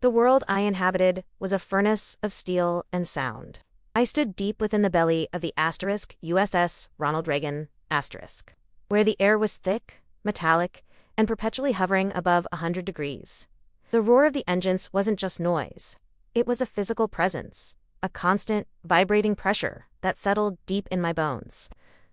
The world I inhabited was a furnace of steel and sound. I stood deep within the belly of the USS Ronald Reagan, where the air was thick, metallic, and perpetually hovering above 100 degrees. The roar of the engines wasn't just noise. It was a physical presence, a constant, vibrating pressure that settled deep in my bones.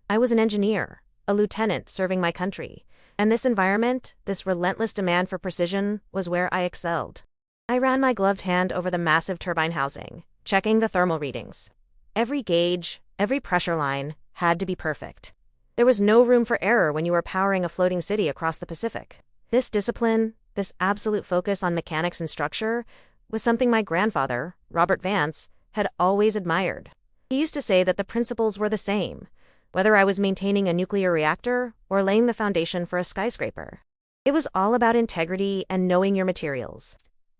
I was an engineer, a lieutenant serving my country, and this environment, this relentless demand for precision, was where I excelled. I ran my gloved hand over the massive turbine housing, checking the thermal readings. Every gauge, every pressure line, had to be perfect. There was no room for error when you were powering a floating city across the Pacific. This discipline, this absolute focus on mechanics and structure, was something my grandfather, Robert Vance, had always admired. He used to say that the principles were the same, whether I was maintaining a nuclear reactor or laying the foundation for a skyscraper. It was all about integrity and knowing your materials.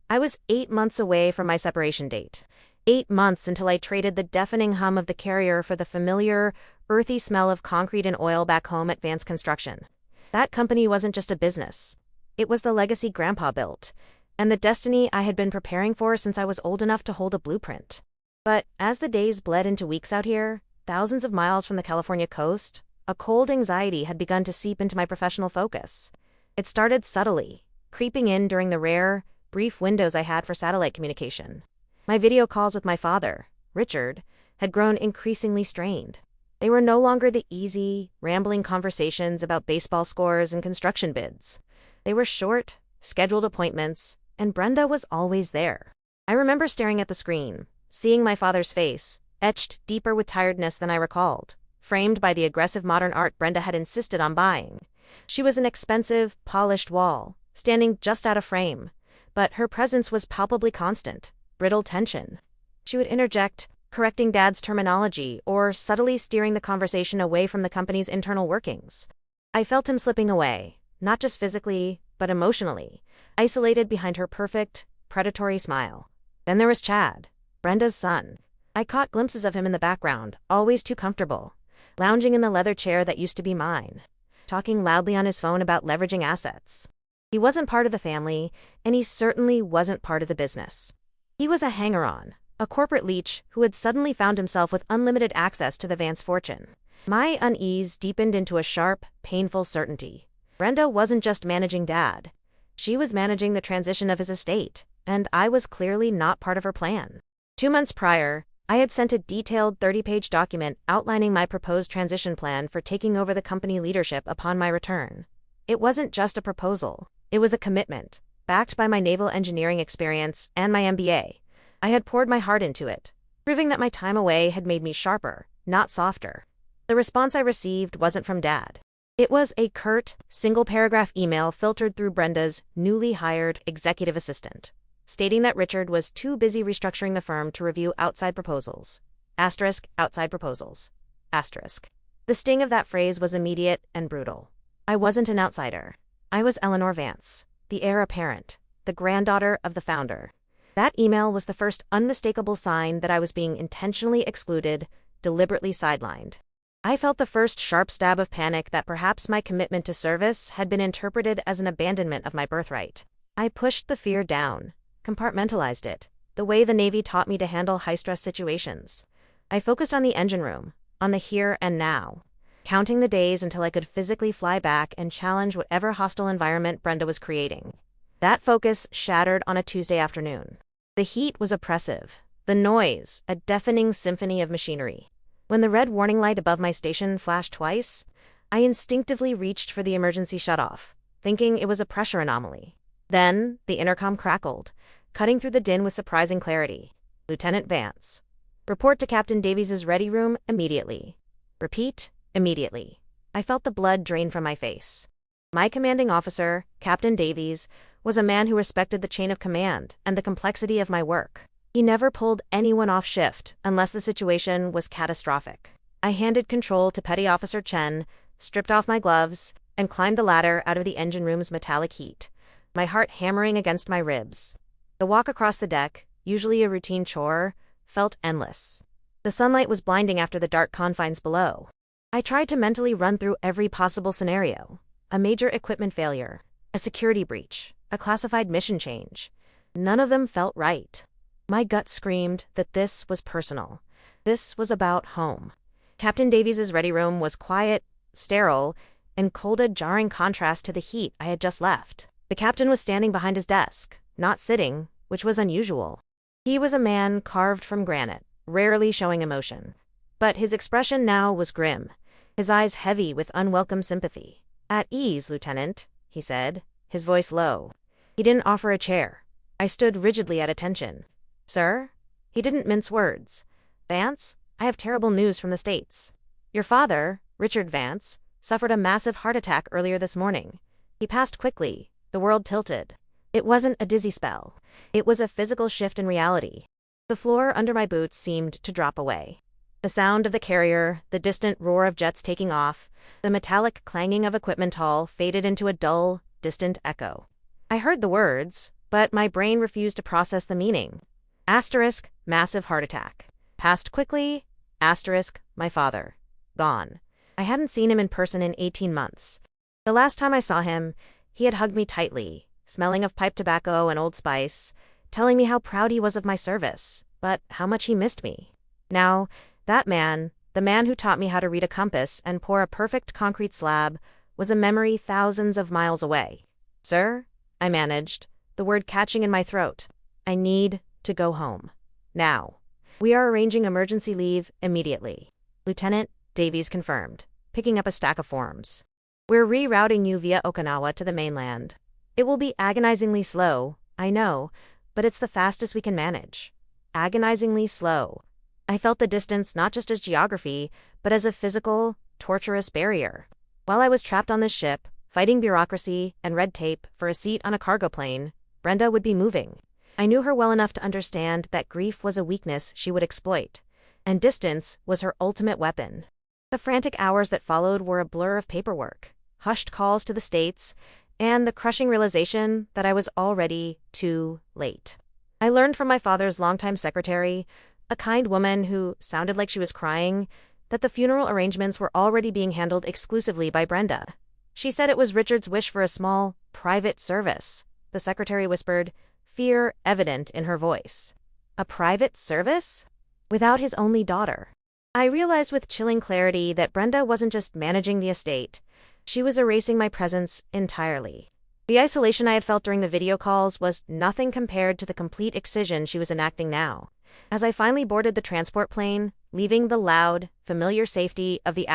I was 8 months away from my separation date. 8 months until I traded the deafening hum of the carrier for the familiar, earthy smell of concrete and oil back home at Vance Construction. That company wasn't just a business. It was the legacy Grandpa built, and the destiny I had been preparing for since I was old enough to hold a blueprint. But as the days bled into weeks out here, thousands of miles from the California coast, a cold anxiety had begun to seep into my professional focus. It started subtly, creeping in during the rare, brief windows I had for satellite communication. My video calls with my father, Richard, had grown increasingly strained. They were no longer the easy, rambling conversations about baseball scores and construction bids. They were short, scheduled appointments, and Brenda was always there. I remember staring at the screen, seeing my father's face, etched deeper with tiredness than I recalled, framed by the aggressive modern art Brenda had insisted on buying. She was an expensive, polished wall, standing just out of frame, but her presence was palpably constant. Brittle tension. She would interject, correcting Dad's terminology or subtly steering the conversation away from the company's internal workings. I felt him slipping away, not just physically, but emotionally, isolated behind her perfect, predatory smile. Then there was Chad, Brenda's son. I caught glimpses of him in the background, always too comfortable, lounging in the leather chair that used to be mine, talking loudly on his phone about leveraging assets. He wasn't part of the family, and he certainly wasn't part of the business. He was a hanger-on, a corporate leech who had suddenly found himself with unlimited access to the Vance fortune. My unease deepened into a sharp, painful certainty. Brenda wasn't just managing Dad. She was managing the transition of his estate, and I was clearly not part of her plan. 2 months prior, I had sent a detailed 30-page document outlining my proposed transition plan for taking over the company leadership upon my return. It wasn't just a proposal. It was a commitment, backed by my naval engineering experience and my MBA. I had poured my heart into it, proving that my time away had made me sharper, not softer. The response I received wasn't from Dad. It was a curt, single-paragraph email filtered through Brenda's newly hired executive assistant, stating that Richard was too busy restructuring the firm to review outside proposals. Outside proposals. The sting of that phrase was immediate and brutal. I wasn't an outsider. I was Eleanor Vance, the heir apparent, the granddaughter of the founder. That email was the first unmistakable sign that I was being intentionally excluded, deliberately sidelined. I felt the first sharp stab of panic that perhaps my commitment to service had been interpreted as an abandonment of my birthright. I pushed the fear down, compartmentalized it, the way the Navy taught me to handle high-stress situations. I focused on the engine room, on the here and now, counting the days until I could physically fly back and challenge whatever hostile environment Brenda was creating. That focus shattered on a Tuesday afternoon. The heat was oppressive, the noise, a deafening symphony of machinery. When the red warning light above my station flashed twice, I instinctively reached for the emergency shutoff, thinking it was a pressure anomaly. Then, the intercom crackled, cutting through the din with surprising clarity. Lieutenant Vance. Report to Captain Davies' ready room immediately. Repeat, immediately. I felt the blood drain from my face. My commanding officer, Captain Davies, was a man who respected the chain of command and the complexity of my work. He never pulled anyone off shift unless the situation was catastrophic. I handed control to Petty Officer Chen, stripped off my gloves, and climbed the ladder out of the engine room's metallic heat, my heart hammering against my ribs. The walk across the deck, usually a routine chore, felt endless. The sunlight was blinding after the dark confines below. I tried to mentally run through every possible scenario. A major equipment failure, a security breach, a classified mission change. None of them felt right. My gut screamed that this was personal. This was about home. Captain Davies's ready room was quiet, sterile, and cold, a jarring contrast to the heat I had just left. The captain was standing behind his desk, not sitting, which was unusual. He was a man carved from granite, rarely showing emotion. But his expression now was grim, his eyes heavy with unwelcome sympathy. "At ease, Lieutenant," he said, his voice low. He didn't offer a chair. I stood rigidly at attention. "Sir?" He didn't mince words. "Vance, I have terrible news from the States. Your father, Richard Vance, suffered a massive heart attack earlier this morning. He passed quickly." The world tilted. It wasn't a dizzy spell. It was a physical shift in reality. The floor under my boots seemed to drop away. The sound of the carrier, the distant roar of jets taking off, the metallic clanging of equipment all faded into a dull, distant echo. I heard the words, but my brain refused to process the meaning. Asterisk, massive heart attack. Passed quickly, asterisk, my father. Gone. I hadn't seen him in person in 18 months. The last time I saw him, he had hugged me tightly, smelling of pipe tobacco and Old Spice, telling me how proud he was of my service, but how much he missed me. Now, that man, the man who taught me how to read a compass and pour a perfect concrete slab, was a memory thousands of miles away. "Sir," I managed, the word catching in my throat. "I need to go home. Now. We are arranging emergency leave immediately." Lieutenant Davies confirmed, picking up a stack of forms. "We're rerouting you via Okinawa to the mainland. It will be agonizingly slow, I know, but it's the fastest we can manage." Agonizingly slow. I felt the distance not just as geography, but as a physical, torturous barrier. While I was trapped on this ship, fighting bureaucracy and red tape for a seat on a cargo plane, Brenda would be moving. I knew her well enough to understand that grief was a weakness she would exploit, and distance was her ultimate weapon. The frantic hours that followed were a blur of paperwork, hushed calls to the States, and the crushing realization that I was already too late. I learned from my father's longtime secretary, a kind woman who sounded like she was crying, that the funeral arrangements were already being handled exclusively by Brenda. She said it was Richard's wish for a small, private service. The secretary whispered, fear evident in her voice. A private service? Without his only daughter. I realized with chilling clarity that Brenda wasn't just managing the estate. She was erasing my presence entirely. The isolation I had felt during the video calls was nothing compared to the complete excision she was enacting now. As I finally boarded the transport plane, leaving the loud, familiar safety of the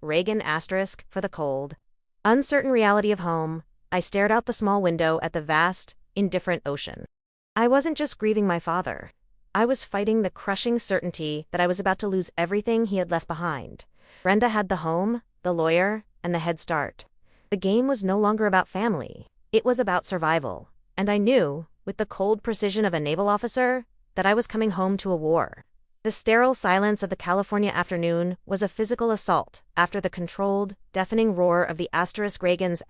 Reagan for the cold, uncertain reality of home, I stared out the small window at the vast, indifferent ocean. I wasn't just grieving my father. I was fighting the crushing certainty that I was about to lose everything he had left behind. Brenda had the home, the lawyer, and the head start. The game was no longer about family. It was about survival. And I knew, with the cold precision of a naval officer, that I was coming home to a war. The sterile silence of the California afternoon was a physical assault after the controlled, deafening roar of the Reagan's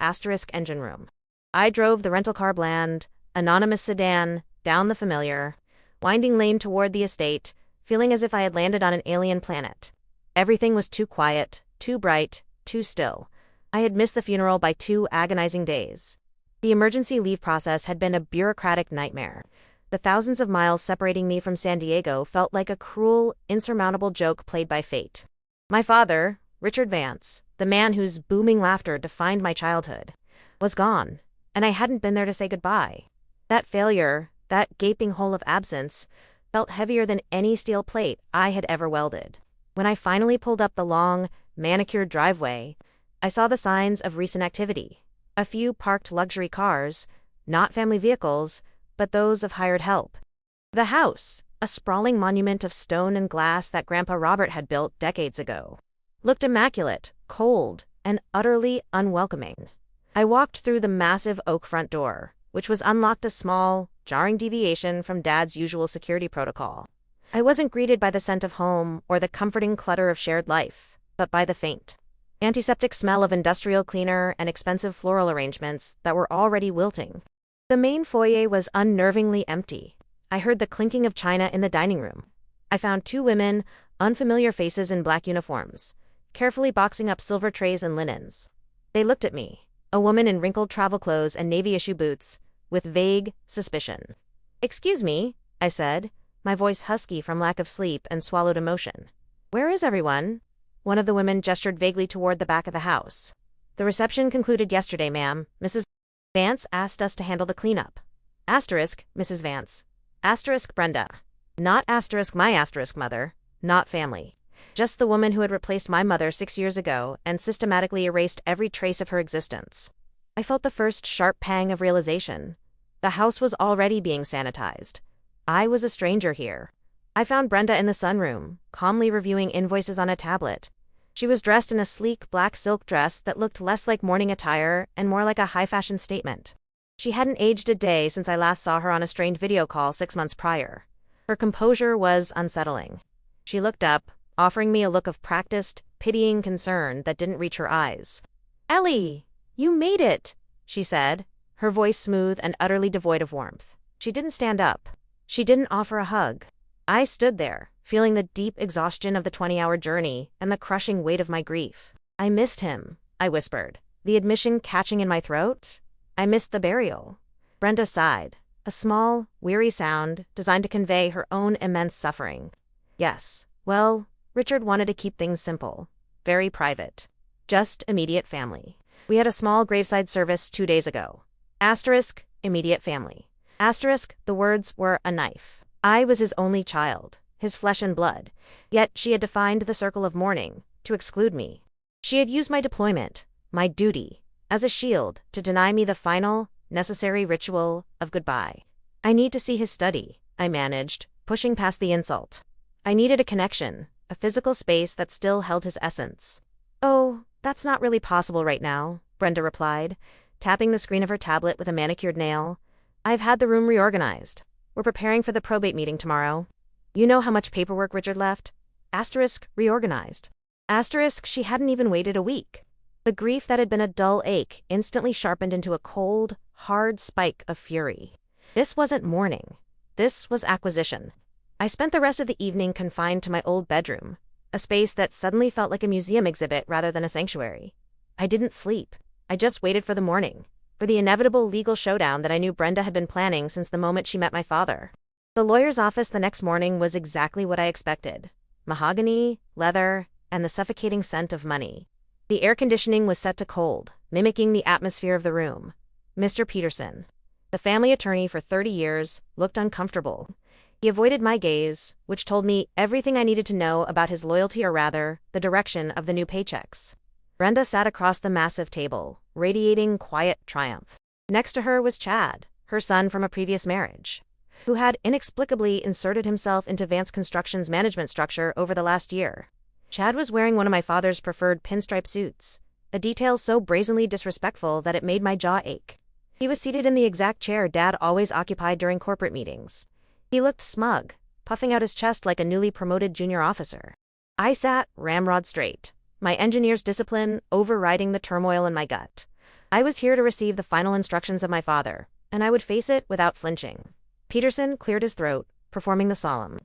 engine room. I drove the rental car bland, anonymous sedan down the familiar, winding lane toward the estate, feeling as if I had landed on an alien planet. Everything was too quiet, too bright, too still. I had missed the funeral by 2 agonizing days. The emergency leave process had been a bureaucratic nightmare. The thousands of miles separating me from San Diego felt like a cruel, insurmountable joke played by fate. My father, Richard Vance, the man whose booming laughter defined my childhood, was gone, and I hadn't been there to say goodbye. That failure, that gaping hole of absence, felt heavier than any steel plate I had ever welded. When I finally pulled up the long, manicured driveway, I saw the signs of recent activity. A few parked luxury cars, not family vehicles, but those of hired help. The house, a sprawling monument of stone and glass that Grandpa Robert had built decades ago, looked immaculate, cold, and utterly unwelcoming. I walked through the massive oak front door, which was unlocked a small, jarring deviation from Dad's usual security protocol. I wasn't greeted by the scent of home or the comforting clutter of shared life, but by the faint, antiseptic smell of industrial cleaner and expensive floral arrangements that were already wilting. The main foyer was unnervingly empty. I heard the clinking of china in the dining room. I found 2 women, unfamiliar faces in black uniforms, carefully boxing up silver trays and linens. They looked at me, a woman in wrinkled travel clothes and navy issue boots, with vague suspicion. Excuse me, I said, my voice husky from lack of sleep and swallowed emotion. Where is everyone? One of the women gestured vaguely toward the back of the house. The reception concluded yesterday, ma'am. Mrs. Vance asked us to handle the cleanup. Asterisk, Mrs. Vance. Asterisk, Brenda. Not asterisk my asterisk mother. Not family. Just the woman who had replaced my mother 6 years ago and systematically erased every trace of her existence. I felt the first sharp pang of realization. The house was already being sanitized. I was a stranger here. I found Brenda in the sunroom, calmly reviewing invoices on a tablet. She was dressed in a sleek black silk dress that looked less like morning attire and more like a high-fashion statement. She hadn't aged a day since I last saw her on a strained video call 6 months prior. Her composure was unsettling. She looked up, offering me a look of practiced, pitying concern that didn't reach her eyes. "Ellie, you made it," she said, her voice smooth and utterly devoid of warmth. She didn't stand up. She didn't offer a hug. I stood there, feeling the deep exhaustion of the 20-hour journey and the crushing weight of my grief. I missed him, I whispered, the admission catching in my throat. I missed the burial. Brenda sighed, a small, weary sound designed to convey her own immense suffering. Yes, well, Richard wanted to keep things simple, very private. Just immediate family. We had a small graveside service 2 days ago. Asterisk, immediate family. Asterisk, the words were a knife. I was his only child, his flesh and blood, yet she had defined the circle of mourning, to exclude me. She had used my deployment, my duty, as a shield to deny me the final, necessary ritual of goodbye. I need to see his study, I managed, pushing past the insult. I needed a connection, a physical space that still held his essence. "Oh, that's not really possible right now," Brenda replied, tapping the screen of her tablet with a manicured nail. "I've had the room reorganized. We're preparing for the probate meeting tomorrow. You know how much paperwork Richard left? Asterisk, reorganized. Asterisk, she hadn't even waited a week." The grief that had been a dull ache instantly sharpened into a cold, hard spike of fury. This wasn't mourning. This was acquisition. I spent the rest of the evening confined to my old bedroom, a space that suddenly felt like a museum exhibit rather than a sanctuary. I didn't sleep. I just waited for the morning, for the inevitable legal showdown that I knew Brenda had been planning since the moment she met my father. The lawyer's office the next morning was exactly what I expected. Mahogany, leather, and the suffocating scent of money. The air conditioning was set to cold, mimicking the atmosphere of the room. Mr. Peterson, the family attorney for 30 years, looked uncomfortable. He avoided my gaze, which told me everything I needed to know about his loyalty, or rather, the direction of the new paychecks. Brenda sat across the massive table, radiating quiet triumph. Next to her was Chad, her son from a previous marriage, who had inexplicably inserted himself into Vance Construction's management structure over the last year. Chad was wearing one of my father's preferred pinstripe suits, a detail so brazenly disrespectful that it made my jaw ache. He was seated in the exact chair Dad always occupied during corporate meetings. He looked smug, puffing out his chest like a newly promoted junior officer. I sat ramrod straight, my engineer's discipline overriding the turmoil in my gut. I was here to receive the final instructions of my father, and I would face it without flinching. Peterson cleared his throat, performing the solemn,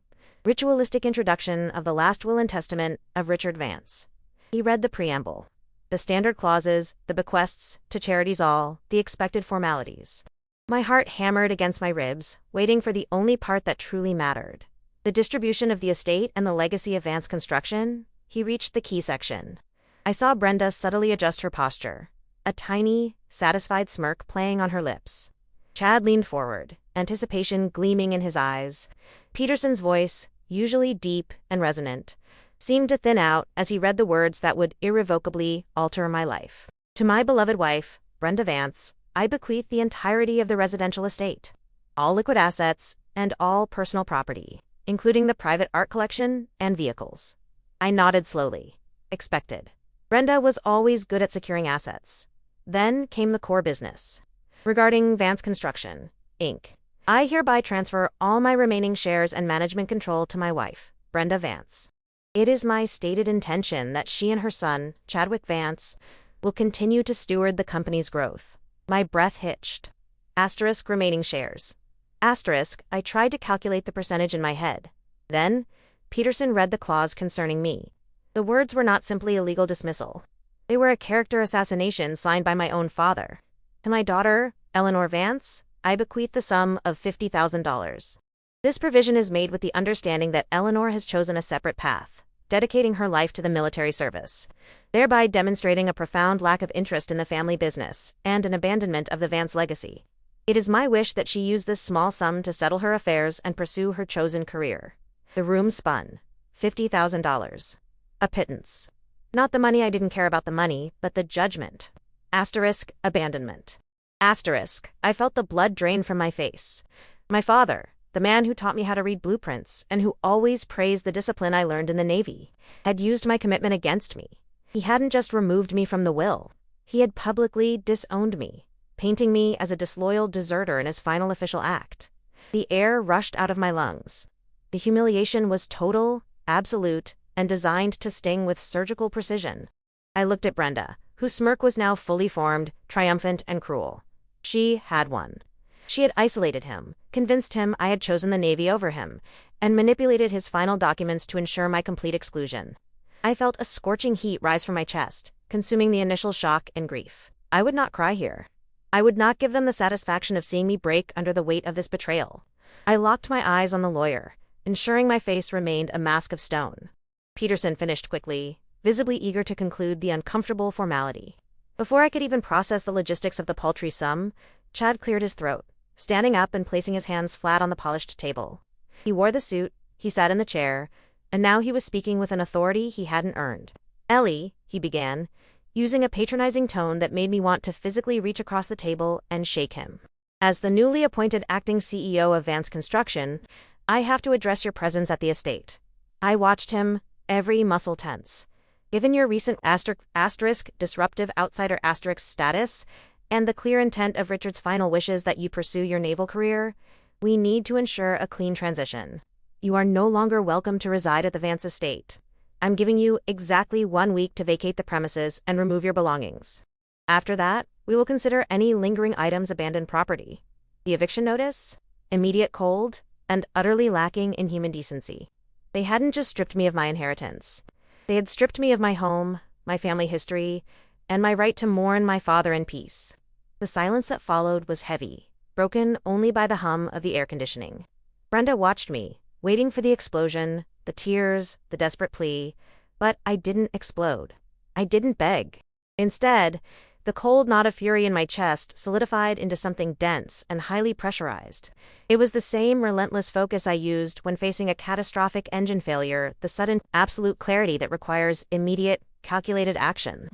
ritualistic introduction of the last will and testament of Richard Vance. He read the preamble. The standard clauses, the bequests, to charities all, the expected formalities. My heart hammered against my ribs, waiting for the only part that truly mattered. The distribution of the estate and the legacy of Vance Construction. He reached the key section. I saw Brenda subtly adjust her posture, a tiny, satisfied smirk playing on her lips. Chad leaned forward, anticipation gleaming in his eyes. Peterson's voice, usually deep and resonant, seemed to thin out as he read the words that would irrevocably alter my life. To my beloved wife, Brenda Vance, I bequeath the entirety of the residential estate, all liquid assets, and all personal property, including the private art collection and vehicles. I nodded slowly. Expected. Brenda was always good at securing assets. Then came the core business. Regarding Vance Construction, Inc., I hereby transfer all my remaining shares and management control to my wife, Brenda Vance. It is my stated intention that she and her son, Chadwick Vance, will continue to steward the company's growth. My breath hitched. Asterisk, remaining shares. Asterisk, I tried to calculate the percentage in my head. Then, Peterson read the clause concerning me. The words were not simply a legal dismissal. They were a character assassination signed by my own father. To my daughter, Eleanor Vance, I bequeath the sum of $50,000. This provision is made with the understanding that Eleanor has chosen a separate path, dedicating her life to the military service, thereby demonstrating a profound lack of interest in the family business and an abandonment of the Vance legacy. It is my wish that she use this small sum to settle her affairs and pursue her chosen career. The room spun. $50,000. A pittance. Not the money. I didn't care about the money, but the judgment. Abandonment. I felt the blood drain from my face. My father, the man who taught me how to read blueprints and who always praised the discipline I learned in the Navy, had used my commitment against me. He hadn't just removed me from the will. He had publicly disowned me, painting me as a disloyal deserter in his final official act. The air rushed out of my lungs. The humiliation was total, absolute, and designed to sting with surgical precision. I looked at Brenda, whose smirk was now fully formed, triumphant and cruel. She had won. She had isolated him, convinced him I had chosen the Navy over him, and manipulated his final documents to ensure my complete exclusion. I felt a scorching heat rise from my chest, consuming the initial shock and grief. I would not cry here. I would not give them the satisfaction of seeing me break under the weight of this betrayal. I locked my eyes on the lawyer, ensuring my face remained a mask of stone. Peterson finished quickly, visibly eager to conclude the uncomfortable formality. Before I could even process the logistics of the paltry sum, Chad cleared his throat, standing up and placing his hands flat on the polished table. He wore the suit, he sat in the chair, and now he was speaking with an authority he hadn't earned. "Ellie," he began, using a patronizing tone that made me want to physically reach across the table and shake him. "As the newly appointed acting CEO of Vance Construction, I have to address your presence at the estate." I watched him, every muscle tense. "Given your recent disruptive outsider status, and the clear intent of Richard's final wishes that you pursue your naval career, we need to ensure a clean transition. You are no longer welcome to reside at the Vance estate. I'm giving you exactly 1 week to vacate the premises and remove your belongings. After that, we will consider any lingering items abandoned property. The eviction notice? Immediate cold, and utterly lacking in human decency." They hadn't just stripped me of my inheritance. They had stripped me of my home, my family history, and my right to mourn my father in peace. The silence that followed was heavy, broken only by the hum of the air conditioning. Brenda watched me, waiting for the explosion, the tears, the desperate plea, but I didn't explode. I didn't beg. Instead, the cold knot of fury in my chest solidified into something dense and highly pressurized. It was the same relentless focus I used when facing a catastrophic engine failure, the sudden, absolute clarity that requires immediate, calculated action.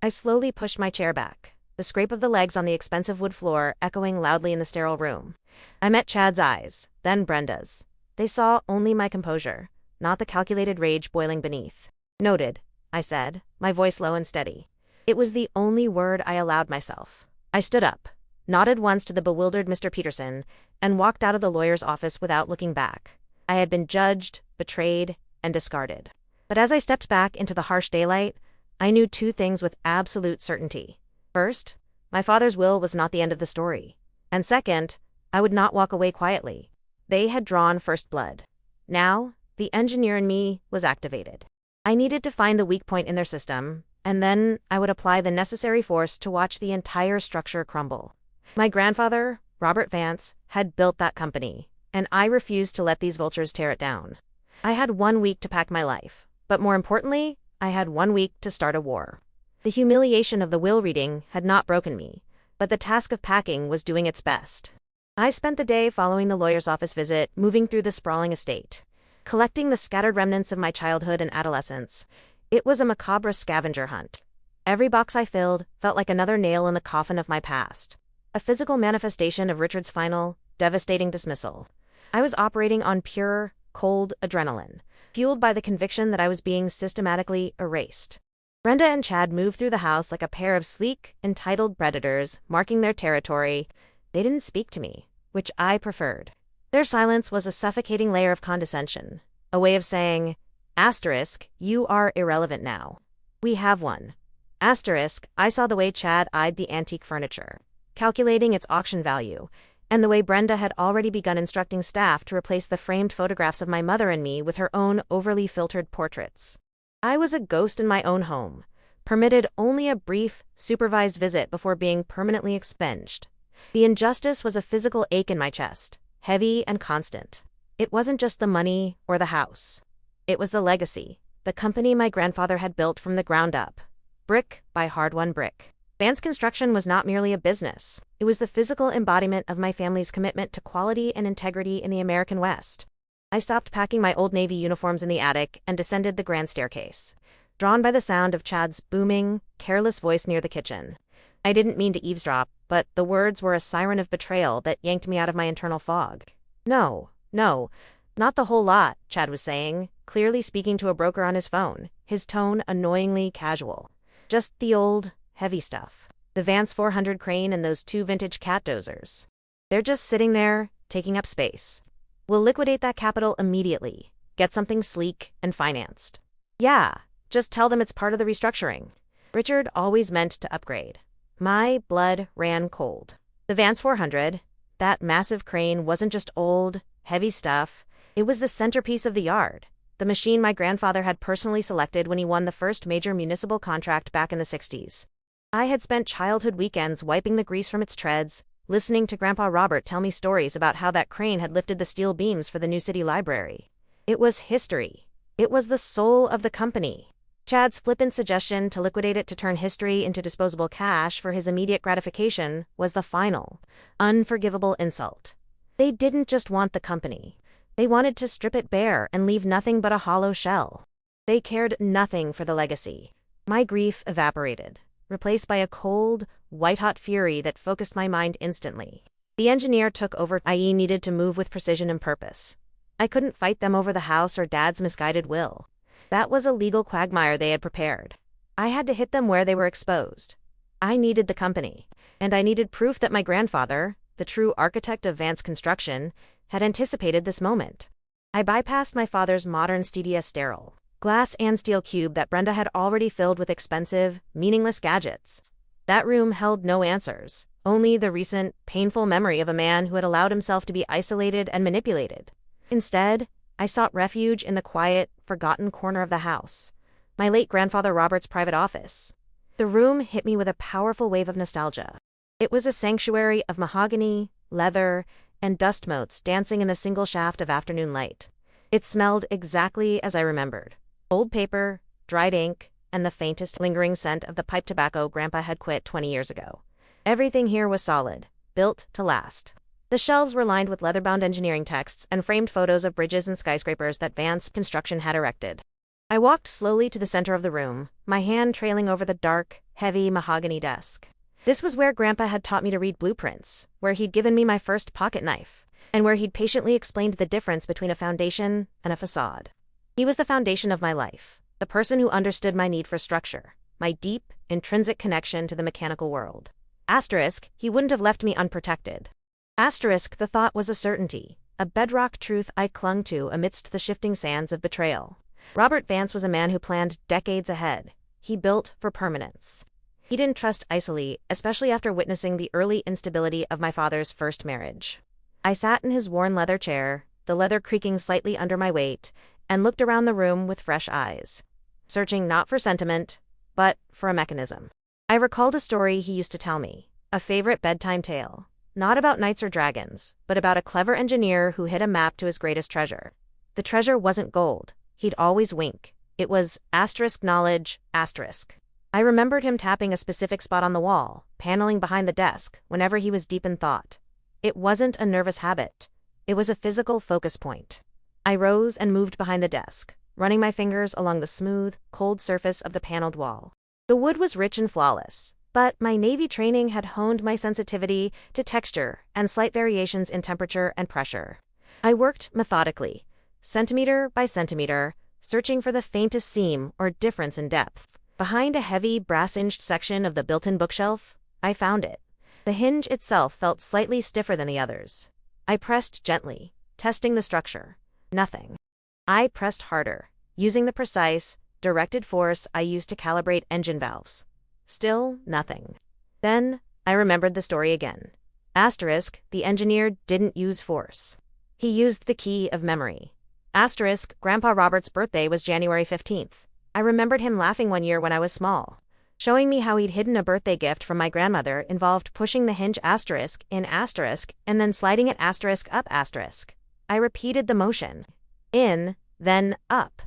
I slowly pushed my chair back, the scrape of the legs on the expensive wood floor echoing loudly in the sterile room. I met Chad's eyes, then Brenda's. They saw only my composure, not the calculated rage boiling beneath. "Noted," I said, my voice low and steady. It was the only word I allowed myself. I stood up, nodded once to the bewildered Mr. Peterson, and walked out of the lawyer's office without looking back. I had been judged, betrayed, and discarded. But as I stepped back into the harsh daylight, I knew 2 things with absolute certainty. First, my father's will was not the end of the story. And second, I would not walk away quietly. They had drawn first blood. Now, the engineer in me was activated. I needed to find the weak point in their system, and then I would apply the necessary force to watch the entire structure crumble. My grandfather, Robert Vance, had built that company, and I refused to let these vultures tear it down. I had 1 week to pack my life, but more importantly, I had 1 week to start a war. The humiliation of the will reading had not broken me, but the task of packing was doing its best. I spent the day following the lawyer's office visit, moving through the sprawling estate, collecting the scattered remnants of my childhood and adolescence. It was a macabre scavenger hunt. Every box I filled felt like another nail in the coffin of my past, a physical manifestation of Richard's final, devastating dismissal. I was operating on pure, cold adrenaline, fueled by the conviction that I was being systematically erased. Brenda and Chad moved through the house like a pair of sleek, entitled predators, marking their territory. They didn't speak to me, which I preferred. Their silence was a suffocating layer of condescension, a way of saying, "You are irrelevant now. We have one." I saw the way Chad eyed the antique furniture, calculating its auction value, and the way Brenda had already begun instructing staff to replace the framed photographs of my mother and me with her own overly filtered portraits. I was a ghost in my own home, permitted only a brief, supervised visit before being permanently expunged. The injustice was a physical ache in my chest, heavy and constant. It wasn't just the money or the house. It was the legacy, the company my grandfather had built from the ground up, brick by hard-won brick. Vance Construction was not merely a business. It was the physical embodiment of my family's commitment to quality and integrity in the American West. I stopped packing my old Navy uniforms in the attic and descended the grand staircase, drawn by the sound of Chad's booming, careless voice near the kitchen. I didn't mean to eavesdrop, but the words were a siren of betrayal that yanked me out of my internal fog. No, not the whole lot, Chad was saying, clearly speaking to a broker on his phone, his tone annoyingly casual. Just the old, heavy stuff. The Vance 400 crane and those 2 vintage cat dozers. They're just sitting there, taking up space. We'll liquidate that capital immediately, get something sleek and financed. Yeah, just tell them it's part of the restructuring. Richard always meant to upgrade. My blood ran cold. The Vance 400, that massive crane, wasn't just old, heavy stuff. It was the centerpiece of the yard, the machine my grandfather had personally selected when he won the first major municipal contract back in the 60s. I had spent childhood weekends wiping the grease from its treads, listening to Grandpa Robert tell me stories about how that crane had lifted the steel beams for the new city library. It was history. It was the soul of the company. Chad's flippant suggestion to liquidate it to turn history into disposable cash for his immediate gratification was the final, unforgivable insult. They didn't just want the company. They wanted to strip it bare and leave nothing but a hollow shell. They cared nothing for the legacy. My grief evaporated, replaced by a cold, white-hot fury that focused my mind instantly. The engineer took over. I needed to move with precision and purpose. I couldn't fight them over the house or Dad's misguided will. That was a legal quagmire they had prepared. I had to hit them where they were exposed. I needed the company, and I needed proof that my grandfather, the true architect of Vance Construction, had anticipated this moment. I bypassed my father's modern Stedia sterile, glass and steel cube that Brenda had already filled with expensive, meaningless gadgets. That room held no answers, only the recent, painful memory of a man who had allowed himself to be isolated and manipulated. Instead, I sought refuge in the quiet, forgotten corner of the house, my late grandfather Robert's private office. The room hit me with a powerful wave of nostalgia. It was a sanctuary of mahogany, leather, and dust motes dancing in the single shaft of afternoon light. It smelled exactly as I remembered. Old paper, dried ink, and the faintest lingering scent of the pipe tobacco Grandpa had quit 20 years ago. Everything here was solid, built to last. The shelves were lined with leather-bound engineering texts and framed photos of bridges and skyscrapers that Vance Construction had erected. I walked slowly to the center of the room, my hand trailing over the dark, heavy mahogany desk. This was where Grandpa had taught me to read blueprints, where he'd given me my first pocket knife, and where he'd patiently explained the difference between a foundation and a facade. He was the foundation of my life, the person who understood my need for structure, my deep, intrinsic connection to the mechanical world. Asterisk, he wouldn't have left me unprotected. Asterisk, the thought was a certainty, a bedrock truth I clung to amidst the shifting sands of betrayal. Robert Vance was a man who planned decades ahead. He built for permanence. He didn't trust easily, especially after witnessing the early instability of my father's first marriage. I sat in his worn leather chair, the leather creaking slightly under my weight, and looked around the room with fresh eyes, searching not for sentiment, but for a mechanism. I recalled a story he used to tell me, a favorite bedtime tale. Not about knights or dragons, but about a clever engineer who hid a map to his greatest treasure. The treasure wasn't gold. He'd always wink. It was asterisk knowledge, asterisk. I remembered him tapping a specific spot on the wall, paneling behind the desk, whenever he was deep in thought. It wasn't a nervous habit. It was a physical focus point. I rose and moved behind the desk, running my fingers along the smooth, cold surface of the paneled wall. The wood was rich and flawless, but my Navy training had honed my sensitivity to texture and slight variations in temperature and pressure. I worked methodically, centimeter by centimeter, searching for the faintest seam or difference in depth. Behind a heavy, brass-hinged section of the built-in bookshelf, I found it. The hinge itself felt slightly stiffer than the others. I pressed gently, testing the structure. Nothing. I pressed harder, using the precise, directed force I used to calibrate engine valves. Still nothing. Then, I remembered the story again. Asterisk, the engineer didn't use force. He used the key of memory. Asterisk, Grandpa Robert's birthday was January 15th. I remembered him laughing one year when I was small. showing me how he'd hidden a birthday gift from my grandmother involved pushing the hinge asterisk in asterisk and then sliding it asterisk up asterisk. I repeated the motion. In, then up.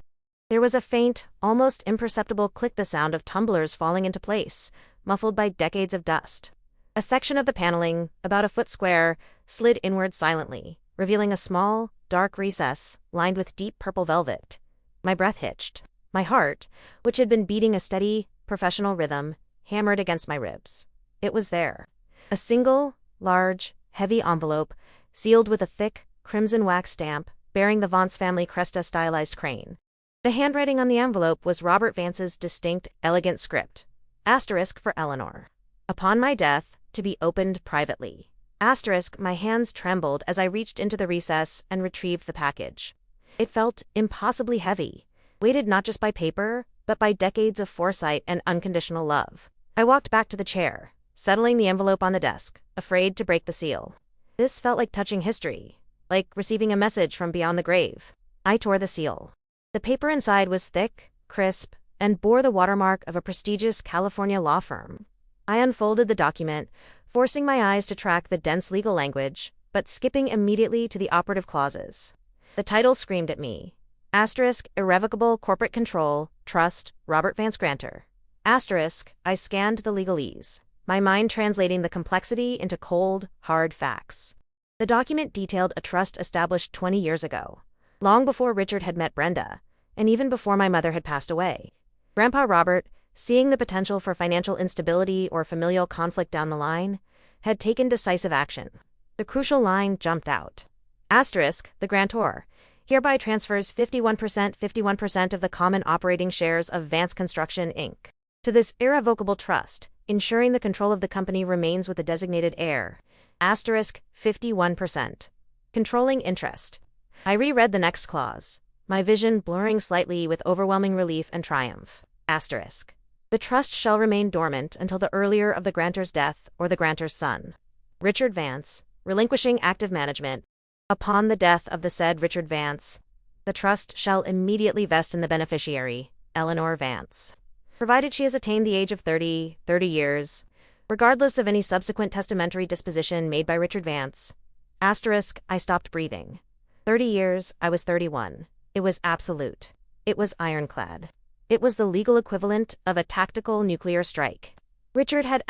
There was a faint, almost imperceptible click, the sound of tumblers falling into place, muffled by decades of dust. A section of the paneling, about a foot square, slid inward silently, revealing a small, dark recess lined with deep purple velvet. My breath hitched. My heart, which had been beating a steady, professional rhythm, hammered against my ribs. It was there. A single, large, heavy envelope, sealed with a thick, crimson wax stamp, bearing the Vance family Cresta stylized crane. The handwriting on the envelope was Robert Vance's distinct, elegant script. Asterisk for Eleanor. Upon my death, to be opened privately. Asterisk. My hands trembled as I reached into the recess and retrieved the package. It felt impossibly heavy, weighted not just by paper, but by decades of foresight and unconditional love. I walked back to the chair, settling the envelope on the desk, afraid to break the seal. This felt like touching history, like receiving a message from beyond the grave. I tore the seal. The paper inside was thick, crisp, and bore the watermark of a prestigious California law firm. I unfolded the document, forcing my eyes to track the dense legal language, but skipping immediately to the operative clauses. The title screamed at me. Asterisk, irrevocable corporate control, trust, Robert Vance Grantor. Asterisk, I scanned the legalese, my mind translating the complexity into cold, hard facts. The document detailed a trust established 20 years ago, long before Richard had met Brenda, and even before my mother had passed away. Grandpa Robert, seeing the potential for financial instability or familial conflict down the line, had taken decisive action. The crucial line jumped out. Asterisk, the grantor hereby transfers 51% of the common operating shares of Vance Construction, Inc. to this irrevocable trust, ensuring the control of the company remains with the designated heir. Asterisk, 51%. Controlling interest. I reread the next clause, my vision blurring slightly with overwhelming relief and triumph. Asterisk. The trust shall remain dormant until the earlier of the grantor's death or the grantor's son, Richard Vance, relinquishing active management. Upon the death of the said Richard Vance, the trust shall immediately vest in the beneficiary, Eleanor Vance, provided she has attained the age of 30 years, regardless of any subsequent testamentary disposition made by Richard Vance. Asterisk, I stopped breathing. 30 years, I was 31. It was absolute. It was ironclad. It was the legal equivalent of a tactical nuclear strike. Richard had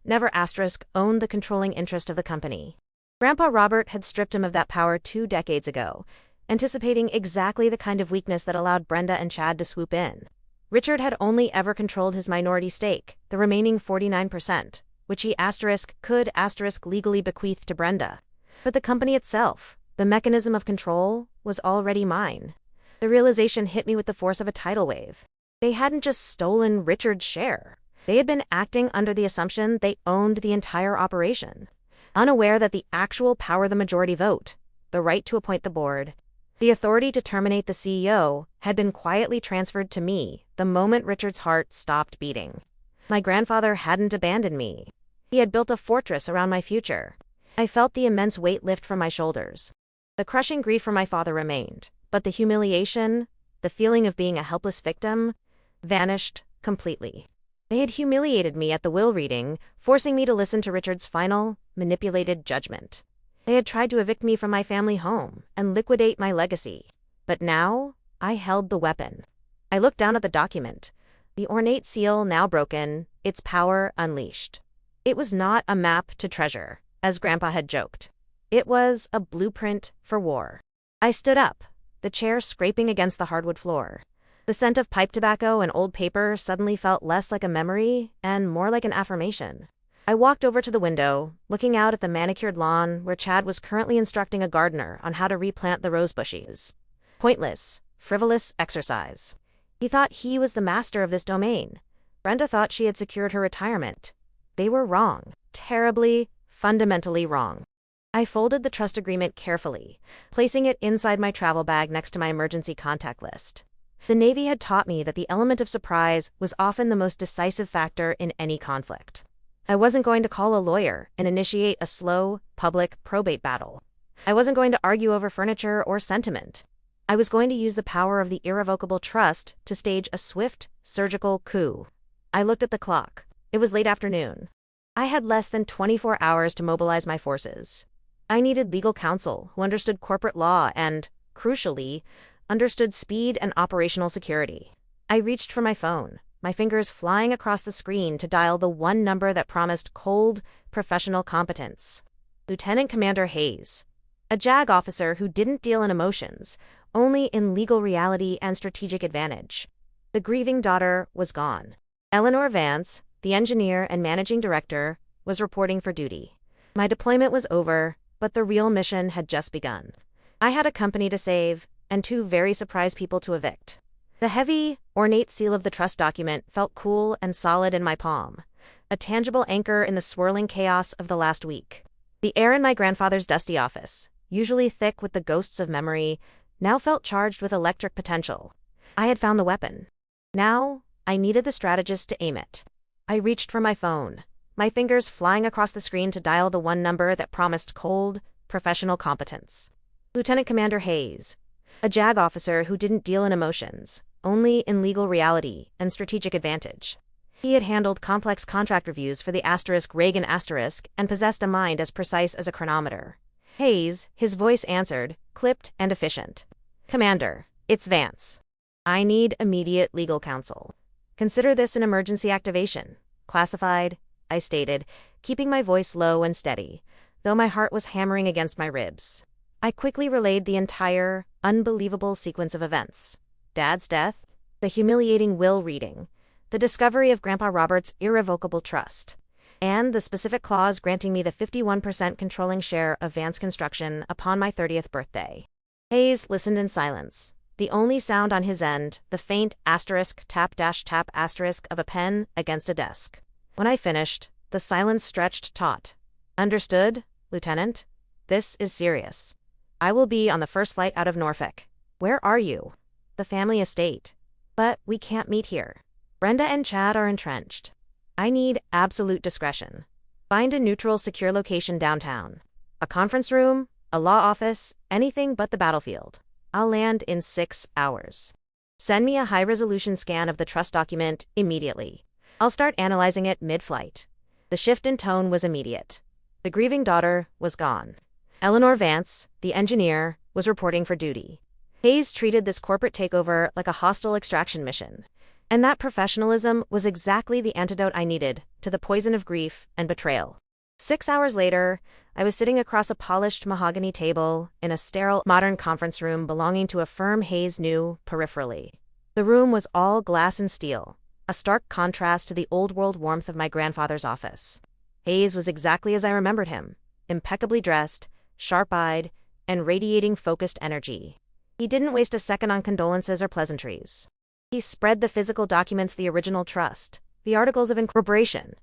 never owned the controlling interest of the company. Grandpa Robert had stripped him of that power 2 decades ago, anticipating exactly the kind of weakness that allowed Brenda and Chad to swoop in. Richard had only ever controlled his minority stake, the remaining 49%, which he could legally bequeath to Brenda. But the company itself, the mechanism of control, was already mine. The realization hit me with the force of a tidal wave. They hadn't just stolen Richard's share. They had been acting under the assumption they owned the entire operation, unaware that the actual power, the majority vote, the right to appoint the board, the authority to terminate the CEO, had been quietly transferred to me the moment Richard's heart stopped beating. My grandfather hadn't abandoned me. He had built a fortress around my future. I felt the immense weight lift from my shoulders. The crushing grief for my father remained, but the humiliation, the feeling of being a helpless victim, vanished completely. They had humiliated me at the will reading, forcing me to listen to Richard's final, manipulated judgment. They had tried to evict me from my family home and liquidate my legacy. But now, I held the weapon. I looked down at the document, the ornate seal now broken, its power unleashed. It was not a map to treasure, as Grandpa had joked. It was a blueprint for war. I stood up, the chair scraping against the hardwood floor. The scent of pipe tobacco and old paper suddenly felt less like a memory and more like an affirmation. I walked over to the window, looking out at the manicured lawn where Chad was currently instructing a gardener on how to replant the rose bushes. Pointless, frivolous exercise. He thought he was the master of this domain. Brenda thought she had secured her retirement. They were wrong. Terribly, fundamentally wrong. I folded the trust agreement carefully, placing it inside my travel bag next to my emergency contact list. The Navy had taught me that the element of surprise was often the most decisive factor in any conflict. I wasn't going to call a lawyer and initiate a slow, public probate battle. I wasn't going to argue over furniture or sentiment. I was going to use the power of the irrevocable trust to stage a swift, surgical coup. I looked at the clock. It was late afternoon. I had less than 24 hours to mobilize my forces. I needed legal counsel who understood corporate law and, crucially, understood speed and operational security. I reached for my phone, my fingers flying across the screen to dial the one number that promised cold, professional competence. Lieutenant Commander Hayes. A JAG officer who didn't deal in emotions, only in legal reality and strategic advantage. The grieving daughter was gone. Eleanor Vance, the engineer and managing director, was reporting for duty. My deployment was over, but the real mission had just begun. I had a company to save, and 2 very surprised people to evict. The heavy, ornate seal of the trust document felt cool and solid in my palm, a tangible anchor in the swirling chaos of the last week. The air in my grandfather's dusty office, usually thick with the ghosts of memory, now felt charged with electric potential. I had found the weapon. Now, I needed the strategist to aim it. I reached for my phone, my fingers flying across the screen to dial the one number that promised cold, professional competence. Lieutenant Commander Hayes. A JAG officer who didn't deal in emotions, only in legal reality and strategic advantage. He had handled complex contract reviews for the Reagan and possessed a mind as precise as a chronometer. Hayes, his voice answered, clipped and efficient. Commander, it's Vance. I need immediate legal counsel. Consider this an emergency activation. Classified, I stated, keeping my voice low and steady, though my heart was hammering against my ribs. I quickly relayed the entire, unbelievable sequence of events. Dad's death, the humiliating will reading, the discovery of Grandpa Robert's irrevocable trust, and the specific clause granting me the 51% controlling share of Vance Construction upon my 30th birthday. Hayes listened in silence. The only sound on his end, the faint asterisk tap asterisk of a pen against a desk. When I finished, the silence stretched taut. Understood, Lieutenant? This is serious. I will be on the first flight out of Norfolk. Where are you? The family estate. But we can't meet here. Brenda and Chad are entrenched. I need absolute discretion. Find a neutral, secure location downtown. A conference room, a law office, anything but the battlefield. I'll land in 6 hours. Send me a high-resolution scan of the trust document immediately. I'll start analyzing it mid-flight. The shift in tone was immediate. The grieving daughter was gone. Eleanor Vance, the engineer, was reporting for duty. Hayes treated this corporate takeover like a hostile extraction mission. And that professionalism was exactly the antidote I needed to the poison of grief and betrayal. 6 hours later, I was sitting across a polished mahogany table in a sterile, modern conference room belonging to a firm Hayes knew peripherally. The room was all glass and steel, a stark contrast to the old-world warmth of my grandfather's office. Hayes was exactly as I remembered him, impeccably dressed, sharp-eyed, and radiating focused energy. He didn't waste a second on condolences or pleasantries. He spread the physical documents, the original trust, the articles of incorporation,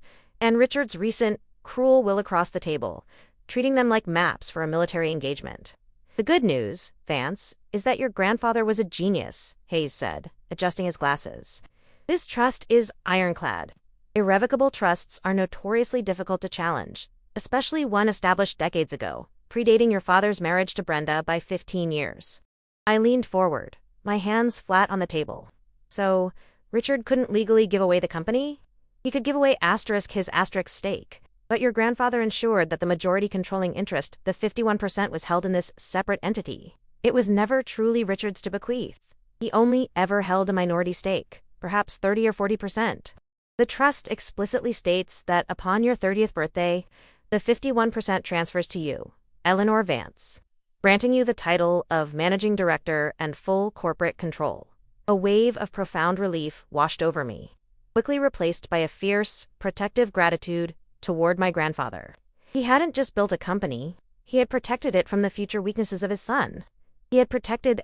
and Richard's recent cruel will across the table, treating them like maps for a military engagement. The good news, Vance, is that your grandfather was a genius, Hayes said, adjusting his glasses. This trust is ironclad. Irrevocable trusts are notoriously difficult to challenge, especially one established decades ago, predating your father's marriage to Brenda by 15 years. I leaned forward, my hands flat on the table. So, Richard couldn't legally give away the company? He could give away his stake. But your grandfather ensured that the majority controlling interest, the 51%, was held in this separate entity. It was never truly Richard's to bequeath. He only ever held a minority stake, perhaps 30 or 40%. The trust explicitly states that upon your 30th birthday, the 51% transfers to you, Eleanor Vance, granting you the title of managing director and full corporate control. A wave of profound relief washed over me, quickly replaced by a fierce, protective gratitude toward my grandfather. He hadn't just built a company, he had protected it from the future weaknesses of his son. He had protected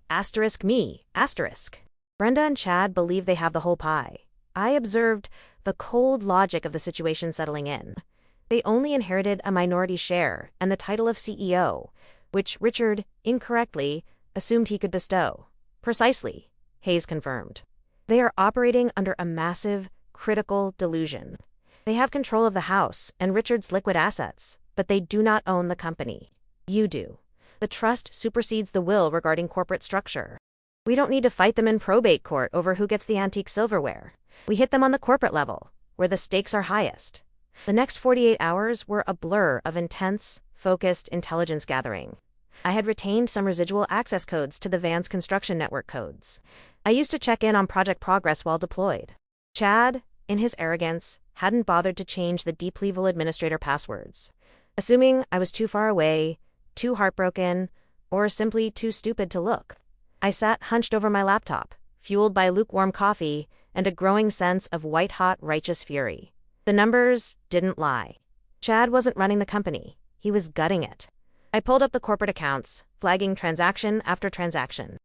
me. Brenda and Chad believe they have the whole pie. I observed the cold logic of the situation settling in. They only inherited a minority share and the title of CEO, which Richard, incorrectly, assumed he could bestow. Precisely, Hayes confirmed. They are operating under a massive, critical delusion. They have control of the house and Richard's liquid assets, but they do not own the company. You do. The trust supersedes the will regarding corporate structure. We don't need to fight them in probate court over who gets the antique silverware. We hit them on the corporate level, where the stakes are highest. The next 48 hours were a blur of intense, focused intelligence gathering. I had retained some residual access codes to the Vance construction network codes. I used to check in on project progress while deployed. Chad, in his arrogance, hadn't bothered to change the DeepLevel administrator passwords. Assuming I was too far away, too heartbroken, or simply too stupid to look, I sat hunched over my laptop, fueled by lukewarm coffee and a growing sense of white-hot righteous fury. The numbers didn't lie. Chad wasn't running the company. He was gutting it. I pulled up the corporate accounts, flagging transaction after transaction.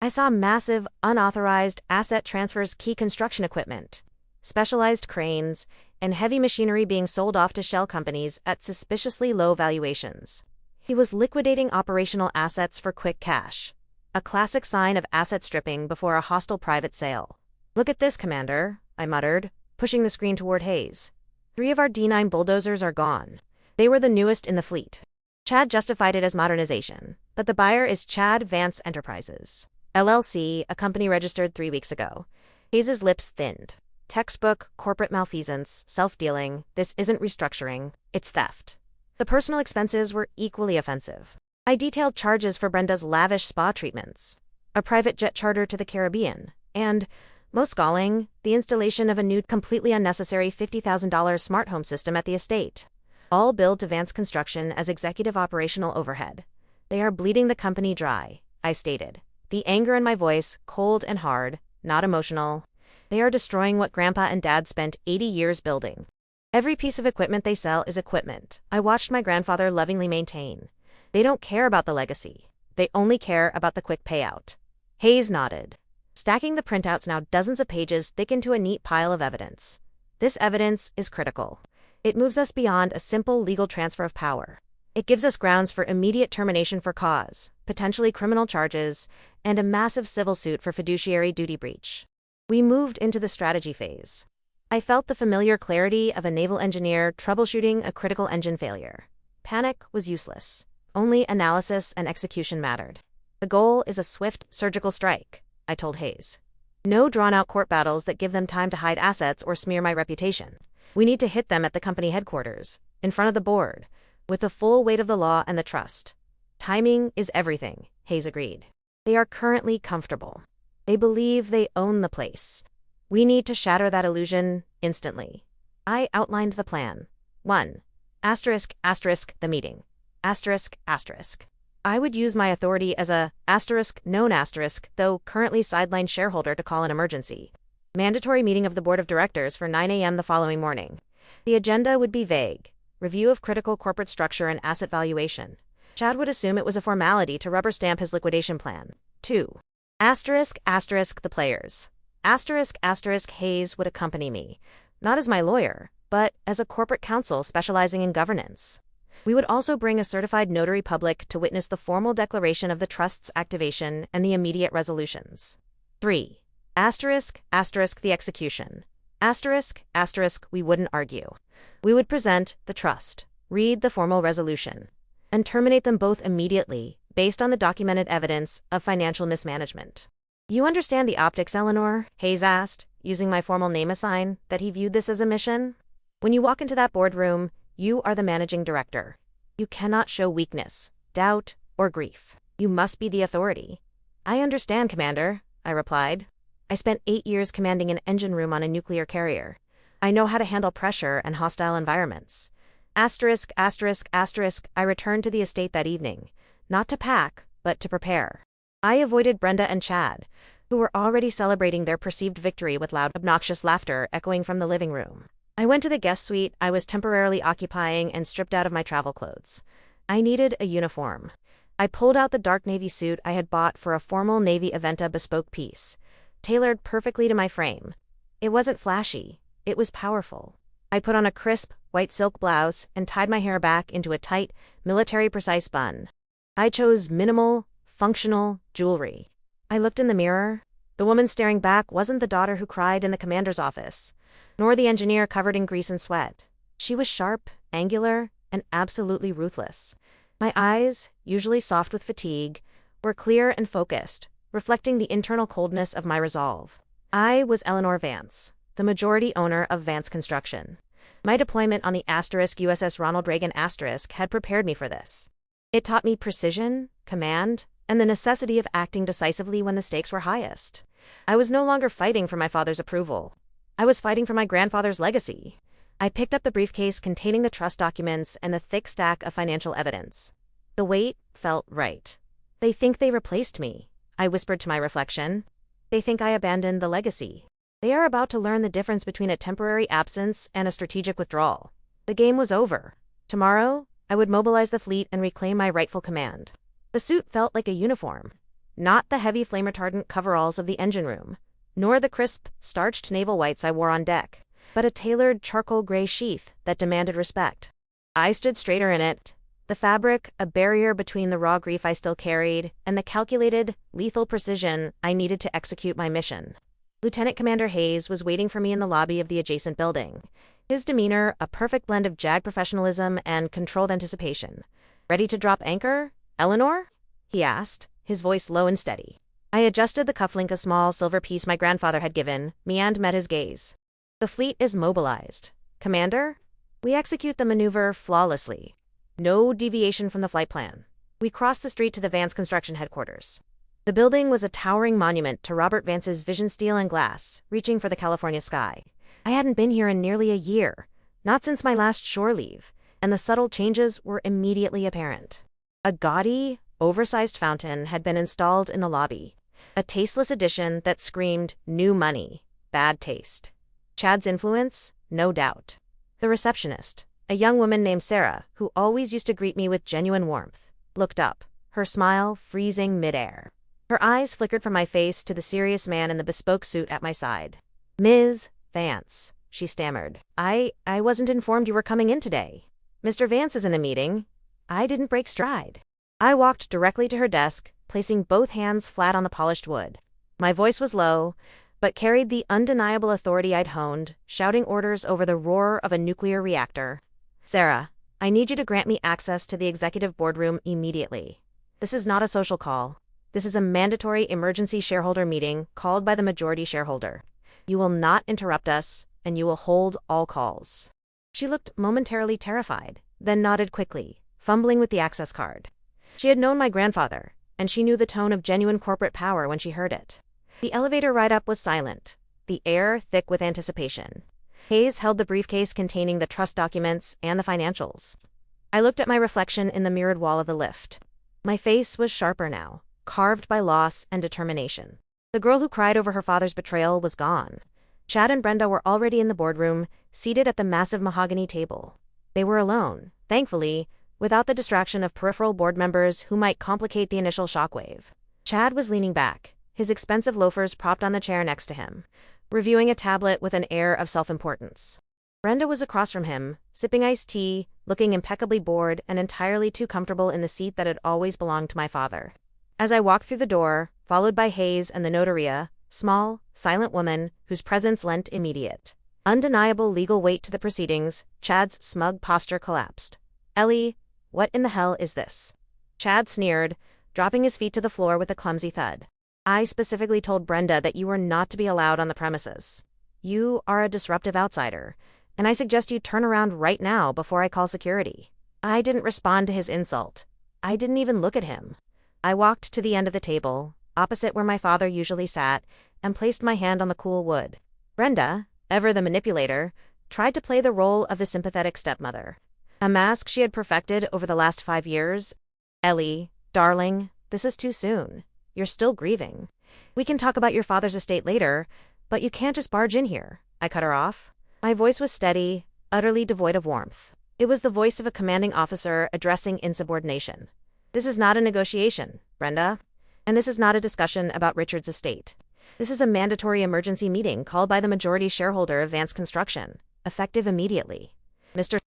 I saw massive, unauthorized asset transfers, key construction equipment, specialized cranes, and heavy machinery being sold off to shell companies at suspiciously low valuations. He was liquidating operational assets for quick cash, a classic sign of asset stripping before a hostile private sale. "Look at this, Commander," I muttered, pushing the screen toward Hayes. 3 of our D9 bulldozers are gone. They were the newest in the fleet. Chad justified it as modernization, but the buyer is Chad Vance Enterprises, LLC, a company registered 3 weeks ago. Hayes' lips thinned. Textbook, corporate malfeasance, self-dealing. This isn't restructuring, it's theft. The personal expenses were equally offensive. I detailed charges for Brenda's lavish spa treatments, a private jet charter to the Caribbean, and, most galling, the installation of a new, completely unnecessary $50,000 smart home system at the estate. All billed to Vance Construction as executive operational overhead. "They are bleeding the company dry," I stated, the anger in my voice cold and hard, not emotional. "They are destroying what Grandpa and Dad spent 80 years building. Every piece of equipment they sell is equipment I watched my grandfather lovingly maintain. They don't care about the legacy. They only care about the quick payout." Hayes nodded, stacking the printouts, now dozens of pages thick, into a neat pile of evidence. "This evidence is critical. It moves us beyond a simple legal transfer of power. It gives us grounds for immediate termination for cause, potentially criminal charges, and a massive civil suit for fiduciary duty breach." We moved into the strategy phase. I felt the familiar clarity of a naval engineer troubleshooting a critical engine failure. Panic was useless. Only analysis and execution mattered. "The goal is a swift, surgical strike," I told Hayes. "No drawn-out court battles that give them time to hide assets or smear my reputation. We need to hit them at the company headquarters, in front of the board, with the full weight of the law and the trust." "Timing is everything," Hayes agreed. "They are currently comfortable. They believe they own the place. We need to shatter that illusion instantly." I outlined the plan. 1. **** the meeting. ***. I would use my authority as a known though currently sidelined shareholder to call an emergency. Mandatory meeting of the board of directors for 9 a.m. the following morning. The agenda would be vague. Review of critical corporate structure and asset valuation. Chad would assume it was a formality to rubber stamp his liquidation plan. 2. ***, the players. Hayes would accompany me, not as my lawyer, but as a corporate counsel specializing in governance. We would also bring a certified notary public to witness the formal declaration of the trust's activation and the immediate resolutions. 3. ***, the execution. We wouldn't argue. We would present the trust, read the formal resolution, and terminate them both immediately, based on the documented evidence of financial mismanagement." "You understand the optics, Eleanor?" Hayes asked, using my formal name assign that he viewed this as a mission. "When you walk into that boardroom, you are the managing director. You cannot show weakness, doubt, or grief. You must be the authority." "I understand, Commander," I replied. "I spent 8 years commanding an engine room on a nuclear carrier. I know how to handle pressure and hostile environments." ***, I returned to the estate that evening, not to pack, but to prepare. I avoided Brenda and Chad, who were already celebrating their perceived victory with loud, obnoxious laughter echoing from the living room. I went to the guest suite I was temporarily occupying and stripped out of my travel clothes. I needed a uniform. I pulled out the dark navy suit I had bought for a formal Navy Aventa bespoke piece, tailored perfectly to my frame. It wasn't flashy, it was powerful. I put on a crisp, white silk blouse and tied my hair back into a tight, military-precise bun. I chose minimal, functional jewelry. I looked in the mirror. The woman staring back wasn't the daughter who cried in the commander's office, nor the engineer covered in grease and sweat. She was sharp, angular, and absolutely ruthless. My eyes, usually soft with fatigue, were clear and focused, reflecting the internal coldness of my resolve. I was Eleanor Vance, the majority owner of Vance Construction. My deployment on the USS Ronald Reagan had prepared me for this. It taught me precision, command, and the necessity of acting decisively when the stakes were highest. I was no longer fighting for my father's approval. I was fighting for my grandfather's legacy. I picked up the briefcase containing the trust documents and the thick stack of financial evidence. The weight felt right. They think they replaced me, I whispered to my reflection. They think I abandoned the legacy. They are about to learn the difference between a temporary absence and a strategic withdrawal. The game was over. Tomorrow, I would mobilize the fleet and reclaim my rightful command. The suit felt like a uniform. Not the heavy flame-retardant coveralls of the engine room, nor the crisp, starched naval whites I wore on deck, but a tailored charcoal gray sheath that demanded respect. I stood straighter in it, the fabric a barrier between the raw grief I still carried and the calculated, lethal precision I needed to execute my mission. Lieutenant Commander Hayes was waiting for me in the lobby of the adjacent building. His demeanor a perfect blend of JAG professionalism and controlled anticipation. "Ready to drop anchor, Eleanor?" he asked, his voice low and steady. I adjusted the cufflink, a small silver piece my grandfather had given me, and met his gaze. "The fleet is mobilized, Commander. We execute the maneuver flawlessly. No deviation from the flight plan." We crossed the street to the Vance Construction headquarters. The building was a towering monument to Robert Vance's vision, steel and glass, reaching for the California sky. I hadn't been here in nearly a year, not since my last shore leave, and the subtle changes were immediately apparent. A gaudy, oversized fountain had been installed in the lobby, a tasteless addition that screamed new money, bad taste. Chad's influence, no doubt. The receptionist, a young woman named Sarah, who always used to greet me with genuine warmth, looked up, her smile freezing midair. Her eyes flickered from my face to the serious man in the bespoke suit at my side. "Ms. Vance," she stammered. I wasn't informed you were coming in today. Mr. Vance is in a meeting." I didn't break stride. I walked directly to her desk, placing both hands flat on the polished wood. My voice was low, but carried the undeniable authority I'd honed, shouting orders over the roar of a nuclear reactor. "Sarah, I need you to grant me access to the executive boardroom immediately. This is not a social call. This is a mandatory emergency shareholder meeting called by the majority shareholder. You will not interrupt us, and you will hold all calls." She looked momentarily terrified, then nodded quickly, fumbling with the access card. She had known my grandfather, and she knew the tone of genuine corporate power when she heard it. The elevator ride-up was silent, the air thick with anticipation. Hayes held the briefcase containing the trust documents and the financials. I looked at my reflection in the mirrored wall of the lift. My face was sharper now, carved by loss and determination. The girl who cried over her father's betrayal was gone. Chad and Brenda were already in the boardroom, seated at the massive mahogany table. They were alone, thankfully, without the distraction of peripheral board members who might complicate the initial shockwave. Chad was leaning back, his expensive loafers propped on the chair next to him, reviewing a tablet with an air of self-importance. Brenda was across from him, sipping iced tea, looking impeccably bored and entirely too comfortable in the seat that had always belonged to my father. As I walked through the door, followed by Hayes and the notaria, small, silent woman whose presence lent immediate, undeniable legal weight to the proceedings, Chad's smug posture collapsed. "Ellie, what in the hell is this?" Chad sneered, dropping his feet to the floor with a clumsy thud. "I specifically told Brenda that you were not to be allowed on the premises. You are a disruptive outsider, and I suggest you turn around right now before I call security." I didn't respond to his insult. I didn't even look at him. I walked to the end of the table, opposite where my father usually sat, and placed my hand on the cool wood. Brenda, ever the manipulator, tried to play the role of the sympathetic stepmother, a mask she had perfected over the last 5 years. "Ellie, darling, this is too soon. You're still grieving. We can talk about your father's estate later, but you can't just barge in here," I cut her off. My voice was steady, utterly devoid of warmth. It was the voice of a commanding officer addressing insubordination. "This is not a negotiation, Brenda. And this is not a discussion about Richard's estate. This is a mandatory emergency meeting called by the majority shareholder of Vance Construction, effective immediately. Mr.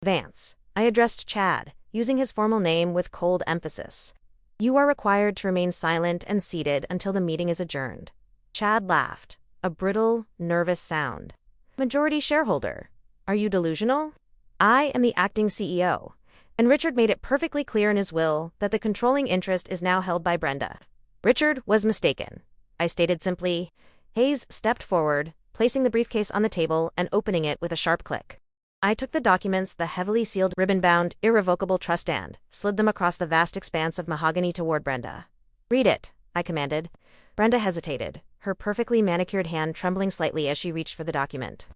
Vance," I addressed Chad, using his formal name with cold emphasis. "You are required to remain silent and seated until the meeting is adjourned." Chad laughed, a brittle, nervous sound. "Majority shareholder, are you delusional? I am the acting CEO, and Richard made it perfectly clear in his will that the controlling interest is now held by Brenda." "Richard was mistaken," I stated simply. Hayes stepped forward, placing the briefcase on the table and opening it with a sharp click. I took the documents, the heavily sealed, ribbon-bound, irrevocable trust, and slid them across the vast expanse of mahogany toward Brenda. "Read it," I commanded. Brenda hesitated, her perfectly manicured hand trembling slightly as she reached for the document.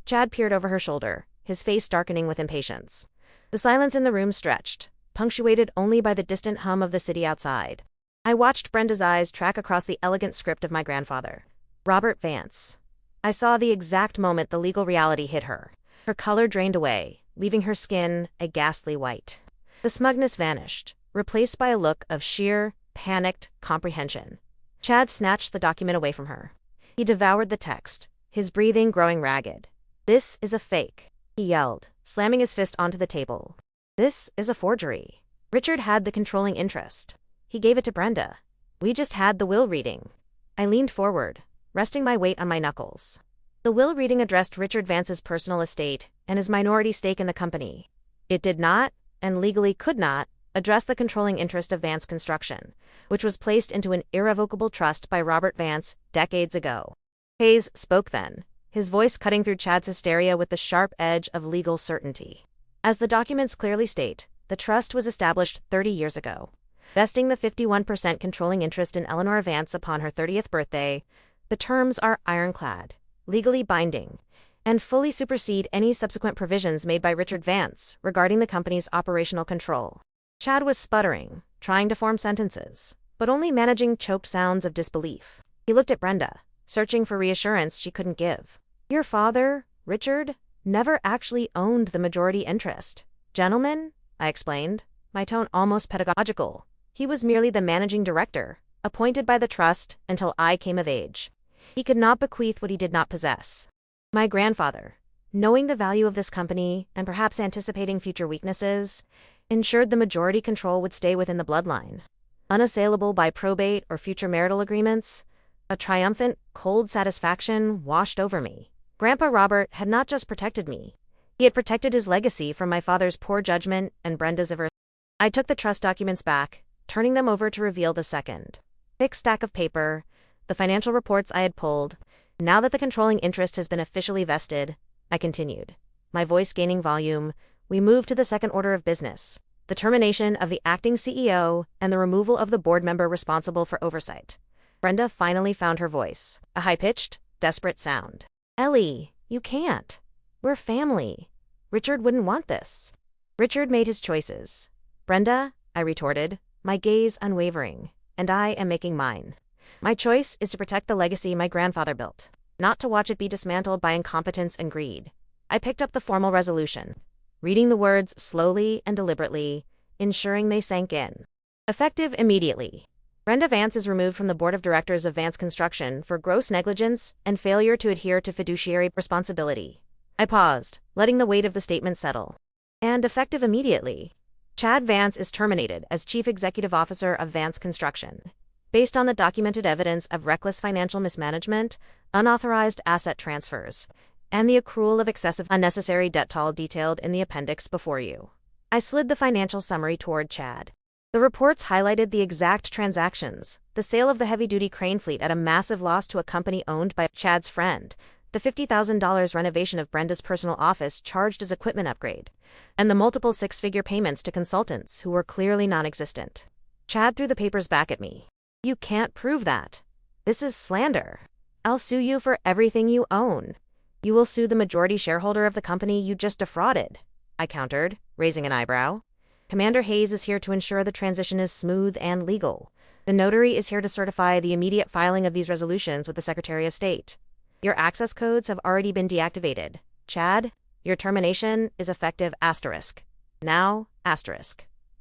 Chad peered over her shoulder, his face darkening with impatience. The silence in the room stretched, punctuated only by the distant hum of the city outside. I watched Brenda's eyes track across the elegant script of my grandfather. Robert Vance. I saw the exact moment the legal reality hit her. Her color drained away, leaving her skin a ghastly white. The smugness vanished, replaced by a look of sheer, panicked comprehension. Chad snatched the document away from her. He devoured the text, his breathing growing ragged. "This is a fake," he yelled, slamming his fist onto the table. "This is a forgery. Richard had the controlling interest. He gave it to Brenda. We just had the will reading." I leaned forward, resting my weight on my knuckles. The will reading addressed Richard Vance's personal estate and his minority stake in the company. It did not, and legally could not, address the controlling interest of Vance Construction, which was placed into an irrevocable trust by Robert Vance decades ago. Hayes spoke then, his voice cutting through Chad's hysteria with the sharp edge of legal certainty. As the documents clearly state, the trust was established 30 years ago, vesting the 51% controlling interest in Eleanor Vance upon her 30th birthday. The terms are ironclad, legally binding, and fully supersede any subsequent provisions made by Richard Vance regarding the company's operational control. Chad was sputtering, trying to form sentences, but only managing choked sounds of disbelief. He looked at Brenda, searching for reassurance she couldn't give. "Your father, Richard, never actually owned the majority interest. Gentlemen," I explained, my tone almost pedagogical. "He was merely the managing director, appointed by the trust until I came of age. He could not bequeath what he did not possess." My grandfather, knowing the value of this company and perhaps anticipating future weaknesses, ensured the majority control would stay within the bloodline, unassailable by probate or future marital agreements. A triumphant, cold satisfaction washed over me. Grandpa Robert had not just protected me, he had protected his legacy from my father's poor judgment and Brenda's aversion. I took the trust documents back, turning them over to reveal the second thick stack of paper, the financial reports I had pulled. "Now that the controlling interest has been officially vested," I continued, my voice gaining volume, "we move to the second order of business, the termination of the acting CEO and the removal of the board member responsible for oversight." Brenda finally found her voice, a high-pitched, desperate sound. "Ellie, you can't. We're family. Richard wouldn't want this." "Richard made his choices, Brenda," I retorted, my gaze unwavering, "and I am making mine. My choice is to protect the legacy my grandfather built, not to watch it be dismantled by incompetence and greed." I picked up the formal resolution, reading the words slowly and deliberately, ensuring they sank in. "Effective immediately. Brenda Vance is removed from the board of directors of Vance Construction for gross negligence and failure to adhere to fiduciary responsibility." I paused, letting the weight of the statement settle. "And effective immediately, Chad Vance is terminated as Chief Executive Officer of Vance Construction, based on the documented evidence of reckless financial mismanagement, unauthorized asset transfers, and the accrual of excessive unnecessary debt toll detailed in the appendix before you." I slid the financial summary toward Chad. The reports highlighted the exact transactions: the sale of the heavy-duty crane fleet at a massive loss to a company owned by Chad's friend, the $50,000 renovation of Brenda's personal office charged as equipment upgrade, and the multiple six-figure payments to consultants who were clearly non-existent. Chad threw the papers back at me. "You can't prove that. This is slander. I'll sue you for everything you own." "You will sue the majority shareholder of the company you just defrauded," I countered, raising an eyebrow. "Commander Hayes is here to ensure the transition is smooth and legal. The notary is here to certify the immediate filing of these resolutions with the Secretary of State. Your access codes have already been deactivated. Chad, your termination is effective *. Now, *.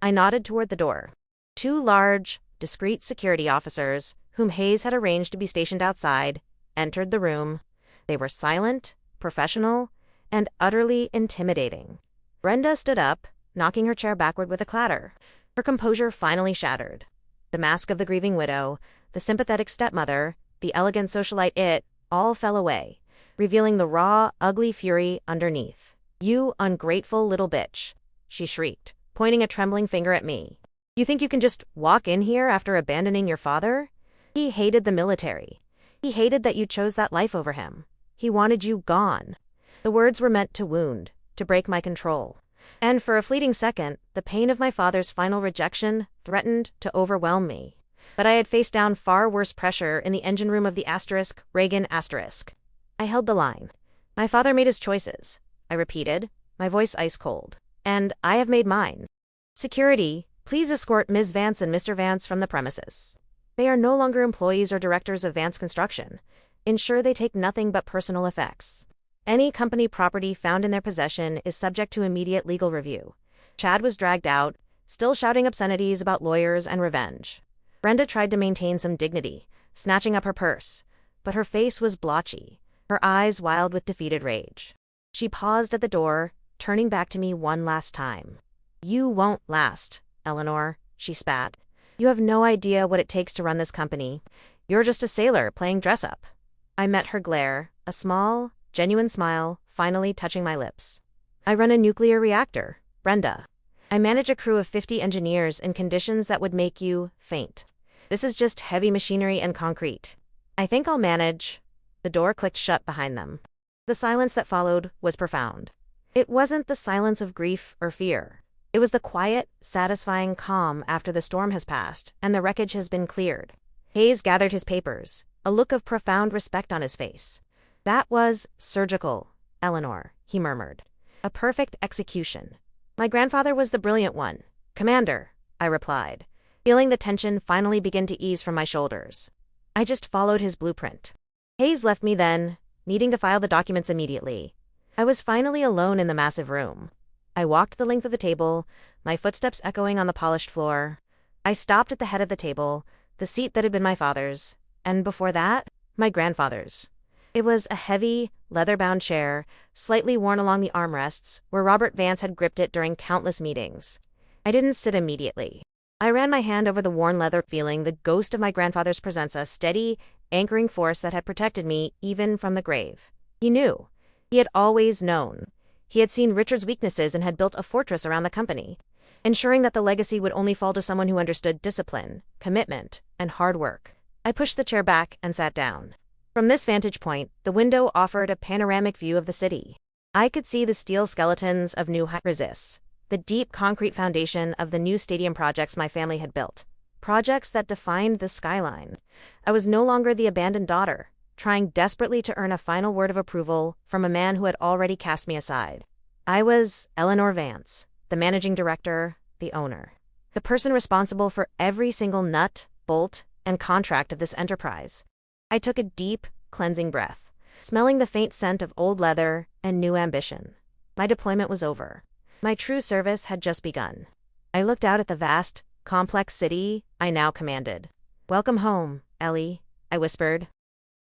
I nodded toward the door. Two large, discreet security officers, whom Hayes had arranged to be stationed outside, entered the room. They were silent, professional, and utterly intimidating. Brenda stood up, knocking her chair backward with a clatter. Her composure finally shattered. The mask of the grieving widow, the sympathetic stepmother, the elegant socialite, all fell away, revealing the raw, ugly fury underneath. "You ungrateful little bitch," she shrieked, pointing a trembling finger at me. "You think you can just walk in here after abandoning your father? He hated the military. He hated that you chose that life over him. He wanted you gone. The words were meant to wound, to break my control. And for a fleeting second, the pain of my father's final rejection threatened to overwhelm me. But I had faced down far worse pressure in the engine room of the Reagan. I held the line. My father made his choices, I repeated, my voice ice cold. And I have made mine. Security, please escort Ms. Vance and Mr. Vance from the premises. They are no longer employees or directors of Vance Construction. Ensure they take nothing but personal effects. Any company property found in their possession is subject to immediate legal review. Chad was dragged out, still shouting obscenities about lawyers and revenge. Brenda tried to maintain some dignity, snatching up her purse, but her face was blotchy, her eyes wild with defeated rage. She paused at the door, turning back to me one last time. You won't last, Eleanor, she spat. You have no idea what it takes to run this company. You're just a sailor playing dress-up. I met her glare, a small, genuine smile, finally touching my lips. I run a nuclear reactor, Brenda. I manage a crew of 50 engineers in conditions that would make you faint. This is just heavy machinery and concrete. I think I'll manage. The door clicked shut behind them. The silence that followed was profound. It wasn't the silence of grief or fear. It was the quiet, satisfying calm after the storm has passed and the wreckage has been cleared. Hayes gathered his papers, a look of profound respect on his face. That was surgical, Eleanor, he murmured. A perfect execution. My grandfather was the brilliant one. Commander, I replied, feeling the tension finally begin to ease from my shoulders. I just followed his blueprint. Hayes left me then, needing to file the documents immediately. I was finally alone in the massive room. I walked the length of the table, my footsteps echoing on the polished floor. I stopped at the head of the table, the seat that had been my father's, and before that, my grandfather's. It was a heavy, leather-bound chair, slightly worn along the armrests, where Robert Vance had gripped it during countless meetings. I didn't sit immediately. I ran my hand over the worn leather, feeling the ghost of my grandfather's presence, a steady, anchoring force that had protected me even from the grave. He knew. He had always known. He had seen Richard's weaknesses and had built a fortress around the company, ensuring that the legacy would only fall to someone who understood discipline, commitment, and hard work. I pushed the chair back and sat down. From this vantage point, the window offered a panoramic view of the city. I could see the steel skeletons of New Resist, the deep concrete foundation of the new stadium projects my family had built, projects that defined the skyline. I was no longer the abandoned daughter, trying desperately to earn a final word of approval from a man who had already cast me aside. I was Eleanor Vance, the managing director, the owner, the person responsible for every single nut, bolt, and contract of this enterprise. I took a deep, cleansing breath, smelling the faint scent of old leather and new ambition. My deployment was over. My true service had just begun. I looked out at the vast, complex city I now commanded. Welcome home, Ellie, I whispered,